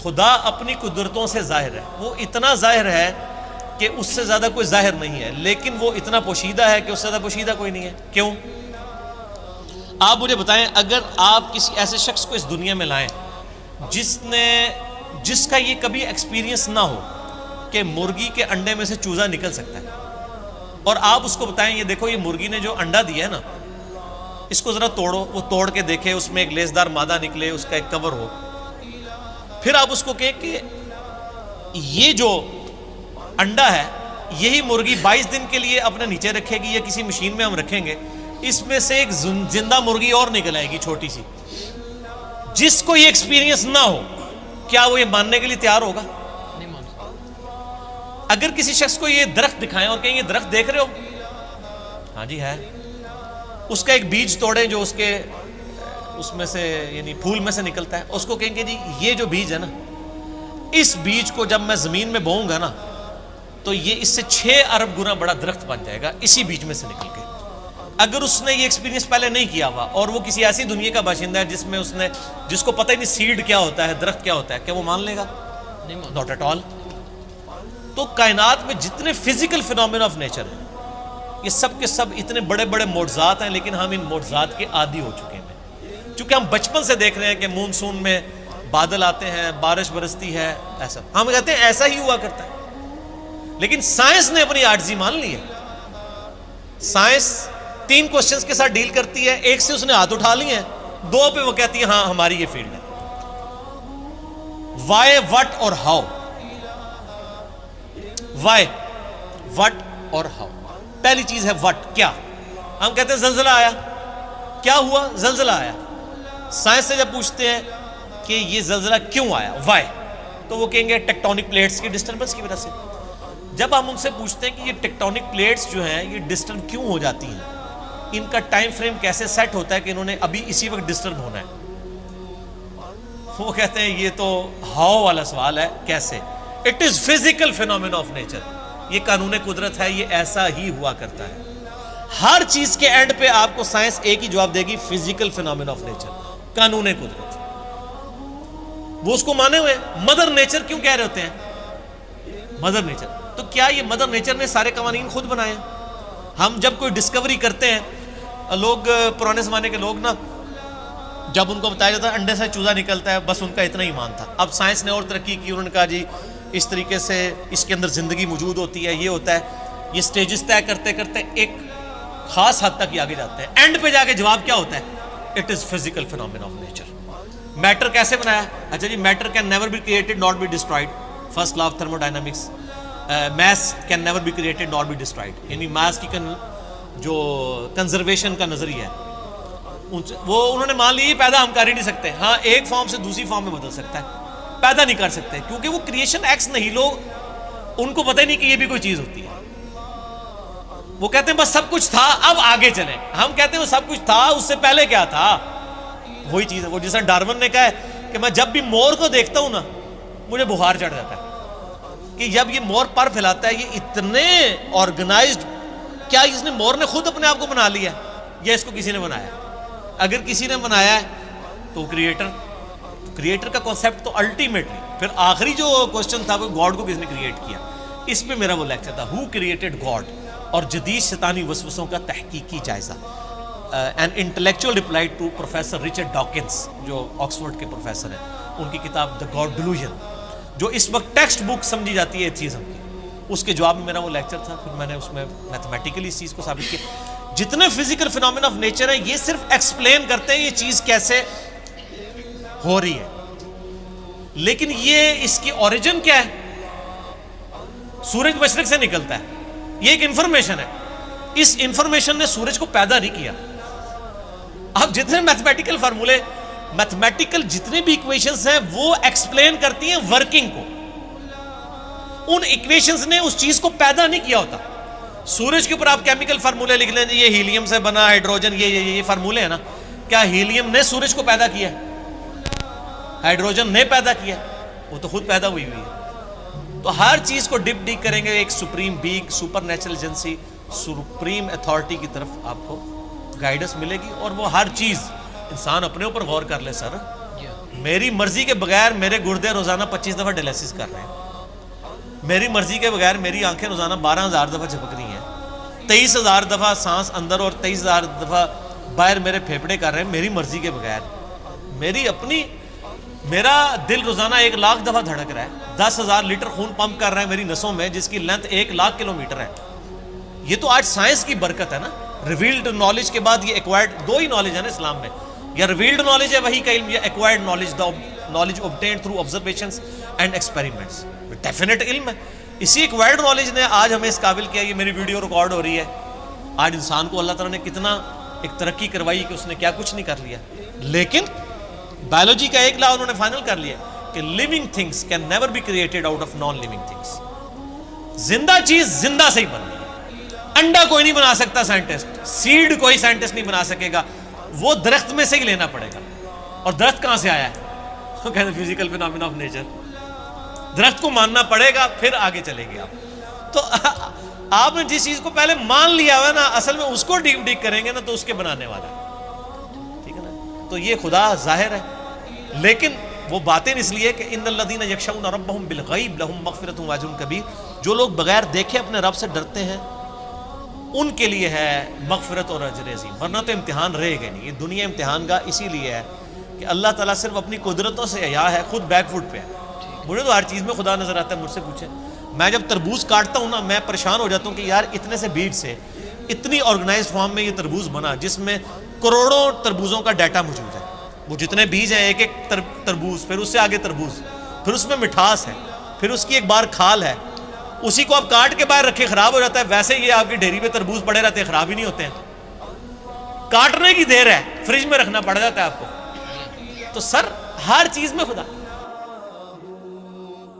خدا اپنی قدرتوں سے ظاہر ہے، وہ اتنا ظاہر ہے کہ اس سے زیادہ کوئی ظاہر نہیں ہے، لیکن وہ اتنا پوشیدہ ہے کہ اس سے زیادہ پوشیدہ کوئی نہیں ہے۔ کیوں؟ آپ مجھے بتائیں، اگر آپ کسی ایسے شخص کو اس دنیا میں لائیں جس کا یہ کبھی ایکسپیرینس نہ ہو کہ مرغی کے انڈے میں سے چوزا نکل سکتا ہے، اور آپ اس کو بتائیں یہ دیکھو یہ مرغی نے جو انڈا دیا ہے نا، اس کو ذرا توڑو، وہ توڑ کے دیکھے، اس میں ایک لیسدار مادہ نکلے، اس کا ایک کور ہو، پھر آپ اس کو کہیں کہ یہ جو انڈا ہے یہی مرغی 22 دن کے لیے اپنے نیچے رکھے گی یا کسی مشین میں ہم رکھیں گے، اس میں سے ایک زندہ مرغی اور نکل آئے گی چھوٹی سی۔ جس کو یہ ایکسپیرینس نہ ہو کیا وہ یہ ماننے کے لیے تیار ہوگا؟ نہیں مان سکتا۔ اگر کسی شخص کو یہ درخت دکھائیں اور کہیں یہ درخت دیکھ رہے ہو، ہاں جی ہے، اس کا ایک بیج توڑیں جو اس میں سے یعنی پھول میں سے نکلتا ہے، اس کو کہیں گے جی یہ جو بیج ہے نا، اس بیج کو جب میں زمین میں بوؤں گا نا تو یہ اس سے 6 ارب گنا بڑا درخت بن جائے گا اسی بیج میں سے نکل کے۔ اگر اس نے یہ ایکسپیرینس پہلے نہیں کیا ہوا اور وہ کسی ایسی دنیا کا باشندہ ہے جس کو پتہ ہی نہیں سیڈ کیا ہوتا ہے، درخت کیا ہوتا ہے، کیا وہ مان لے گا؟ نہیں مان ناٹ ایٹ آل۔ تو کائنات میں جتنے فزیکل فینومینا آف نیچر ہیں یہ سب کے سب اتنے بڑے بڑے معجزات ہیں، لیکن ہم ان معجزات کے عادی ہو چکے ہیں، چونکہ ہم بچپن سے دیکھ رہے ہیں کہ مونسون میں بادل آتے ہیں، بارش برستی ہے، ایسا ہم کہتے ہیں ایسا ہی ہوا کرتا ہے، لیکن سائنس نے اپنی عاجزی مان لی ہے۔ سائنس 3 کوسچنز کے ساتھ ڈیل کرتی ہے، ایک سے اس نے ہاتھ اٹھا لی ہیں، 2 پہ وہ کہتی ہے ہاں ہماری یہ فیلڈ ہے، وائی، وٹ اور ہاؤ۔ وائی، وٹ اور ہاؤ۔ پہلی چیز ہے وٹ، کیا؟ ہم کہتے ہیں زلزلہ آیا، کیا ہوا؟ زلزلہ آیا۔ سائنس سے جب پوچھتے ہیں کہ یہ زلزلہ کیوں آیا، وائی، تو وہ کہیں گے ٹیکٹونک پلیٹس کی ڈسٹربنس کی وجہ سے۔ جب ہم ان سے پوچھتے ہیں کہ یہ ٹیکٹونک پلیٹس جو ہیں یہ ڈسٹرب کیوں ہو جاتی ہیں، ان کا ٹائم فریم کیسے سیٹ ہوتا ہے کہ انہوں نے ابھی اسی وقت ڈسٹرب ہونا ہے، وہ کہتے ہیں یہ تو ہاؤ والا سوال ہے، کیسے؟ It is physical phenomena of nature, یہ قانون قدرت ہے، یہ ایسا ہی ہوا کرتا ہے۔ ہر چیز کے اینڈ پہ آپ کو سائنس ایک ہی جواب دے گی، فزیکل فینومینا آف نیچر، قانون قدرت۔ وہ اس کو مانے ہوئے۔ مدر نیچر کیوں کہہ رہے ہوتے ہیں؟ مدر نیچر، تو کیا یہ مدر نیچر نے سارے قوانین خود بنائے ہیں؟ ہم جب کوئی ڈسکوری کرتے ہیں، لوگ پرانے زمانے کے لوگ نا، جب ان کو بتایا جاتا ہے انڈے سے چوزا نکلتا ہے، بس ان کا اتنا ایمان تھا۔ اب سائنس نے اور ترقی کی، انہوں نے کہا جی اس طریقے سے اس کے اندر زندگی موجود ہوتی ہے، یہ ہوتا ہے، یہ سٹیجز طے کرتے کرتے ایک خاص حد تک یہ آگے جاتے ہیں۔ اینڈ پہ جا کے جواب کیا ہوتا ہے؟ It is physical phenomena of nature. Matter کیسے بنایا؟ اچھا جی، matter can never be created not be destroyed, first law of thermodynamics. Mass can never be created not be destroyed, یعنی میس کی جو کنزرویشن کا نظریہ ہے وہ انہوں نے مان لی، پیدا ہم کر ہی نہیں سکتے۔ ہاں ایک فارم سے دوسری فارم میں بدل سکتا ہے، پیدا نہیں کر سکتے، کیونکہ وہ کریشن ایکس نہیں، لوگ ان کو پتہ ہی نہیں کہ یہ بھی کوئی چیز ہوتی ہے۔ وہ کہتے ہیں بس سب کچھ تھا، اب آگے چلیں۔ ہم کہتے ہیں وہ سب کچھ تھا، اس سے پہلے کیا تھا؟ وہی چیز ہے، وہ جیسا ڈارون نے کہا ہے کہ میں جب بھی مور کو دیکھتا ہوں نا مجھے بخار چڑھ جاتا ہے، کہ جب یہ مور پر پھیلاتا ہے یہ اتنے آرگنائزڈ، کیا اس نے مور نے خود اپنے آپ کو بنا لیا یا اس کو کسی نے بنایا؟ اگر کسی نے بنایا ہے تو کریٹر کا کانسیپٹ تو الٹیمیٹلی، پھر آخری جو کوسچن تھا وہ گاڈ کو کس نے کریٹ کیا، اس پہ میرا وہ لیکچر تھا، ہو کریٹڈ گاڈ، اور جدید شیطانی وسوسوں کا تحقیقی جائزہ، an intellectual reply to professor Richard Dawkins جو آکسفورڈ کے پروفیسر ہیں، ان کی کتاب دا گاڈ ڈیلوژن جو اس وقت ٹیکسٹ بک سمجھی جاتی ہے ایتھیزم کی، اس کے جواب میں میرا وہ لیکچر تھا۔ پھر میں نے اس میں میتھمیٹیکلی اس چیز کو ثابت کیا، جتنے فزیکل فینومینا آف نیچر ہیں یہ صرف ایکسپلین کرتے ہیں یہ چیز کیسے ہو رہی ہے، لیکن یہ اس کی اوریجن کیا ہے؟ سورج مشرق سے نکلتا ہے، یہ ایک انفارمیشن ہے، اس انفارمیشن نے سورج کو پیدا نہیں کیا۔ اب جتنے میتھمیٹیکل فارمولے، میتھمیٹیکل جتنے بھی ایکویشنز ہیں وہ ایکسپلین کرتی ہیں ورکنگ کو، ان ایکویشنز نے اس چیز کو پیدا نہیں کیا ہوتا۔ سورج کے اوپر آپ کیمیکل فارمولے لکھ لیں، یہ ہیلیم سے بنا، ہائیڈروجن، یہ فارمولے ہیں نا، کیا ہیلیم نے سورج کو پیدا کیا ہے؟ ہائیڈروجن نے پیدا کیا، وہ تو خود پیدا ہوئی ہے۔ تو ہر چیز کو ڈپ ڈیک کریں گے ایک supreme being, super natural agency, supreme authority کی طرف آپ کو گائیڈنس ملے گی، اور وہ ہر چیز انسان اپنے اوپر غور کر لے سر، میری مرضی کے بغیر میرے گردے روزانہ 25 دفعہ ڈائلیسس کر رہے ہیں. میری مرضی کے بغیر میری آنکھیں روزانہ 12,000 دفعہ جھپک رہی ہیں. 23,000 دفعہ سانس اندر اور 23,000 دفعہ باہر میرے پھیپھڑے کر رہے ہیں میری مرضی کے بغیر. میرا دل روزانہ 1,00,000 دفعہ دھڑک رہا ہے. 10,000 لیٹر خون پمپ کر رہا ہے میری نسوں میں, جس کی لینتھ 1,00,000 کلومیٹر ہے. یہ تو آج سائنس کی برکت ہے نا. ریویلڈ نالج کے بعد یہ ایکوائرڈ, دو ہی نالج ہے نا اسلام میں, یا ریویلڈ نالج ہے وہی کا علم, یا acquired knowledge, knowledge obtained through observations and experiments. Definite علم ہے. اسی ایکوائرڈ نالج نے آج ہمیں اس قابل کیا. یہ میری ویڈیو ریکارڈ ہو رہی ہے. آج انسان کو اللہ تعالیٰ نے کتنا ایک ترقی کروائی کہ اس نے کیا کچھ نہیں کر لیا. لیکن بایولوجی کا ایک لا انہوں نے فائنل کر لیا کہ living things can never be created out of non living things. زندہ چیز زندہ سے ہی بنتی ہے. انڈا کوئی نہیں بنا سکتا سائنٹسٹ, سیڈ کوئی سائنٹسٹ نہیں بنا سکے گا, وہ درخت میں سے ہی لینا پڑے گا. اور درخت کہاں سے آیا ہے؟ وہ کہتے ہیں فزیکل فینومینا آف نیچر. درخت کو ماننا پڑے گا پھر آگے چلے گی آپ. تو آپ نے جس چیز کو پہلے مان لیا ہوا ہے نا, اصل میں اس کو ڈیپ ڈیک کریں گے نا تو اس کے بنانے والا ہے. ٹھیک ہے نا. تو یہ خدا ظاہر ہے, لیکن وہ باطن اس لیے کہ ان الذین یخشون ربهم بالغیب لهم مغفرۃ واجر کبیر. جو لوگ بغیر دیکھے اپنے رب سے ڈرتے ہیں ان کے لیے ہے مغفرت اور اجر عظیم. ورنہ تو امتحان رہے گا نہیں. یہ دنیا امتحان کا اسی لیے ہے کہ اللہ تعالیٰ صرف اپنی قدرتوں سے عیاں ہے, خود بیک فٹ پہ ہے. مجھے تو ہر چیز میں خدا نظر آتا ہے. مجھ سے پوچھیں, میں جب تربوز کاٹتا ہوں نا, میں پریشان ہو جاتا ہوں کہ یار اتنے سے بیج سے اتنی آرگنائزڈ فارم میں یہ تربوز بنا, جس میں کروڑوں تربوزوں کا ڈیٹا موجود ہے. وہ جتنے بیج ہیں, ایک ایک تربوز, پھر اس سے آگے تربوز, پھر اس میں مٹھاس ہے, پھر اس کی ایک بار کھال ہے. اسی کو آپ کاٹ کے باہر رکھے خراب ہو جاتا ہے. ویسے یہ آپ کی ڈیری پہ تربوز پڑے رہتے ہیں, خراب ہی نہیں ہوتے ہیں. کاٹنے کی دیر ہے, فریج میں رکھنا پڑ جاتا ہے آپ کو. تو سر ہر چیز میں خدا.